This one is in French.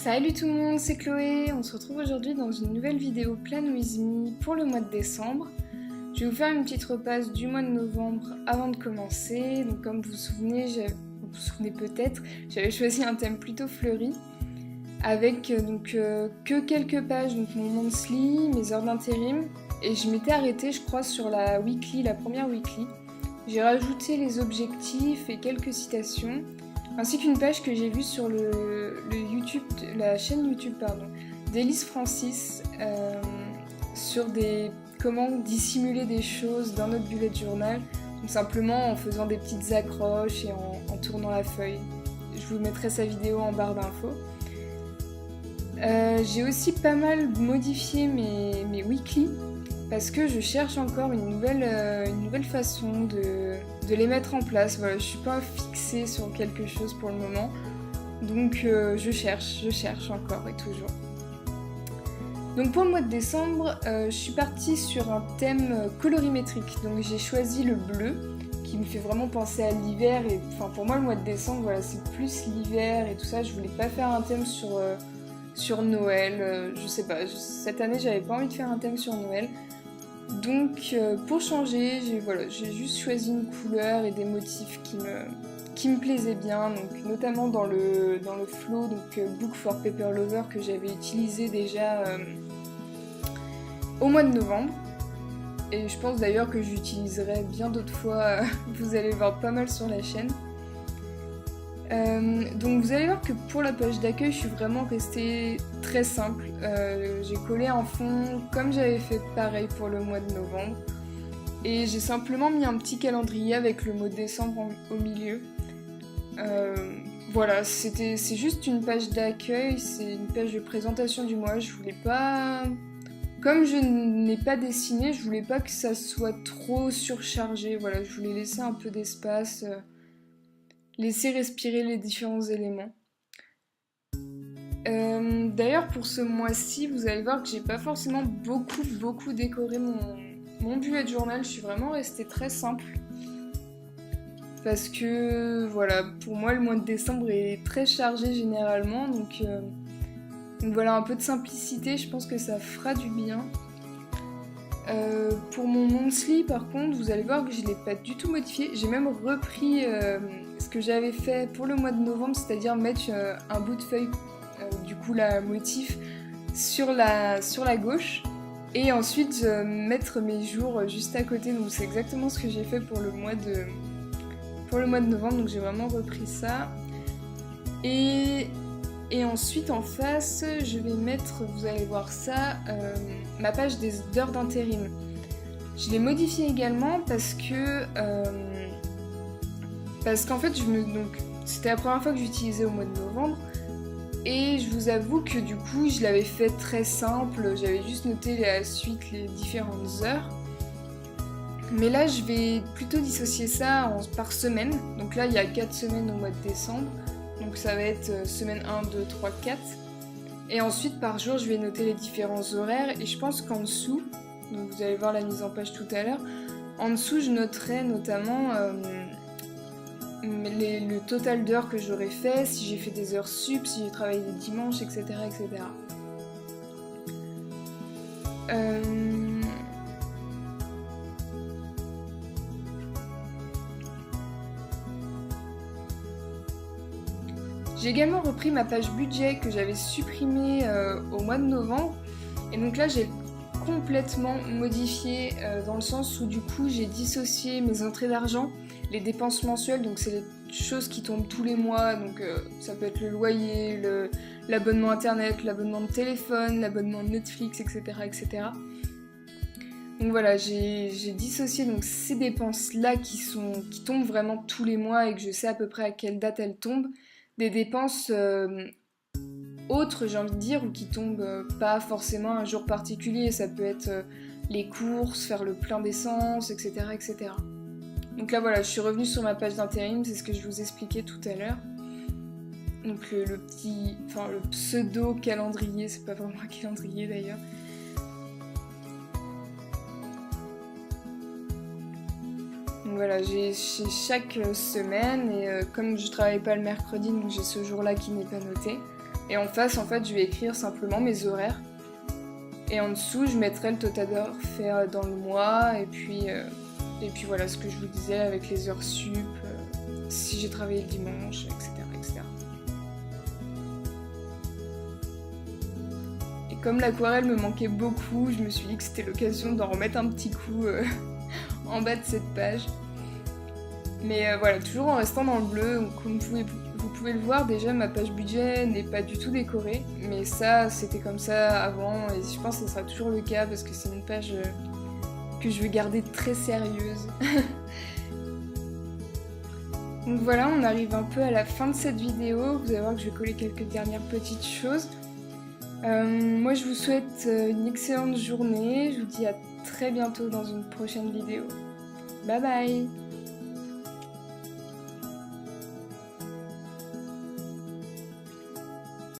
Salut tout le monde, c'est Chloé. On se retrouve aujourd'hui dans une nouvelle vidéo Plan With Me pour le mois de décembre. Je vais vous faire une petite repasse du mois de novembre avant de commencer. Donc comme vous vous souvenez peut-être, j'avais choisi un thème plutôt fleuri avec que quelques pages, donc mon monthly, mes heures d'intérim, et je m'étais arrêtée je crois sur la weekly, la première weekly. J'ai rajouté les objectifs et quelques citations, ainsi qu'une page que j'ai vue sur la chaîne YouTube d'Elise Francis sur comment dissimuler des choses dans notre bullet journal, donc simplement en faisant des petites accroches et en tournant la feuille. Je vous mettrai sa vidéo en barre d'infos. J'ai aussi pas mal modifié mes weekly parce que je cherche encore une nouvelle façon de les mettre en place. Voilà, je suis pas fixée sur quelque chose pour le moment, donc je cherche encore et toujours. Donc pour le mois de décembre, je suis partie sur un thème colorimétrique, donc j'ai choisi le bleu qui me fait vraiment penser à l'hiver, et enfin pour moi le mois de décembre voilà, c'est plus l'hiver et tout ça. Je voulais pas faire un thème sur Noël, je sais pas, cette année j'avais pas envie de faire un thème sur Noël, donc pour changer j'ai juste choisi une couleur et des motifs qui me plaisaient bien, donc notamment dans le flow, donc Book for Paper Lover, que j'avais utilisé déjà au mois de novembre, et je pense d'ailleurs que j'utiliserai bien d'autres fois, vous allez le voir pas mal sur la chaîne. Donc vous allez voir que pour la page d'accueil, je suis vraiment restée très simple. J'ai collé un fond comme j'avais fait pareil pour le mois de novembre. Et j'ai simplement mis un petit calendrier avec le mot décembre au milieu. Voilà, c'est juste une page d'accueil, c'est une page de présentation du mois. Je voulais pas... Comme je n'ai pas dessiné, je voulais pas que ça soit trop surchargé. Voilà, je voulais laisser un peu d'espace... laisser respirer les différents éléments. D'ailleurs pour ce mois-ci, vous allez voir que j'ai pas forcément beaucoup décoré mon bullet journal. Je suis vraiment restée très simple. Parce que voilà, pour moi le mois de décembre est très chargé généralement. Donc voilà, un peu de simplicité, je pense que ça fera du bien. Pour mon monthly par contre, vous allez voir que je l'ai pas du tout modifié. J'ai même repris ce que j'avais fait pour le mois de novembre, c'est-à-dire mettre un bout de feuille, du coup la motif, sur la gauche, et ensuite mettre mes jours juste à côté. Donc c'est exactement ce que j'ai fait pour le mois de novembre, donc j'ai vraiment repris ça. Et ensuite en face, je vais mettre, vous allez voir ça, ma page des heures d'intérim. Je l'ai modifiée également parce qu'en fait, c'était la première fois que j'utilisais au mois de novembre, et je vous avoue que du coup, je l'avais fait très simple, j'avais juste noté la suite, les différentes heures. Mais là, je vais plutôt dissocier ça par semaine. Donc là, il y a 4 semaines au mois de décembre. Donc ça va être semaine 1, 2, 3, 4. Et ensuite, par jour, je vais noter les différents horaires. Et je pense qu'en dessous, donc vous allez voir la mise en page tout à l'heure, en dessous, je noterai notamment le total d'heures que j'aurais fait, si j'ai fait des heures sup, si j'ai travaillé les dimanches, etc. etc. J'ai également repris ma page budget que j'avais supprimée au mois de novembre, et donc là j'ai complètement modifié dans le sens où du coup j'ai dissocié mes entrées d'argent, les dépenses mensuelles, donc c'est les choses qui tombent tous les mois, donc ça peut être le loyer, l'abonnement internet, l'abonnement de téléphone, l'abonnement de Netflix, etc. etc. Donc voilà, j'ai dissocié donc ces dépenses-là qui tombent vraiment tous les mois et que je sais à peu près à quelle date elles tombent, des dépenses autres, j'ai envie de dire, ou qui tombent pas forcément un jour particulier. Ça peut être les courses, faire le plein d'essence, etc., etc. Donc là voilà, je suis revenue sur ma page d'intérim, c'est ce que je vous expliquais tout à l'heure. Donc le pseudo calendrier, c'est pas vraiment un calendrier d'ailleurs. Donc Donc voilà, j'ai chaque semaine, et comme je travaille pas le mercredi, donc j'ai ce jour-là qui n'est pas noté. Et en face, en fait, je vais écrire simplement mes horaires. Et en dessous, je mettrai le total d'heures fait dans le mois, et puis voilà ce que je vous disais avec les heures sup, si j'ai travaillé le dimanche, etc., etc. Et comme l'aquarelle me manquait beaucoup, je me suis dit que c'était l'occasion d'en remettre un petit coup en bas de cette page. Mais voilà, toujours en restant dans le bleu, donc comme vous pouvez le voir, déjà ma page budget n'est pas du tout décorée, mais ça c'était comme ça avant, et je pense que ce sera toujours le cas parce que c'est une page que je veux garder très sérieuse. Donc voilà, on arrive un peu à la fin de cette vidéo, vous allez voir que je vais coller quelques dernières petites choses. Moi je vous souhaite une excellente journée, je vous dis à très bientôt dans une prochaine vidéo. Bye bye!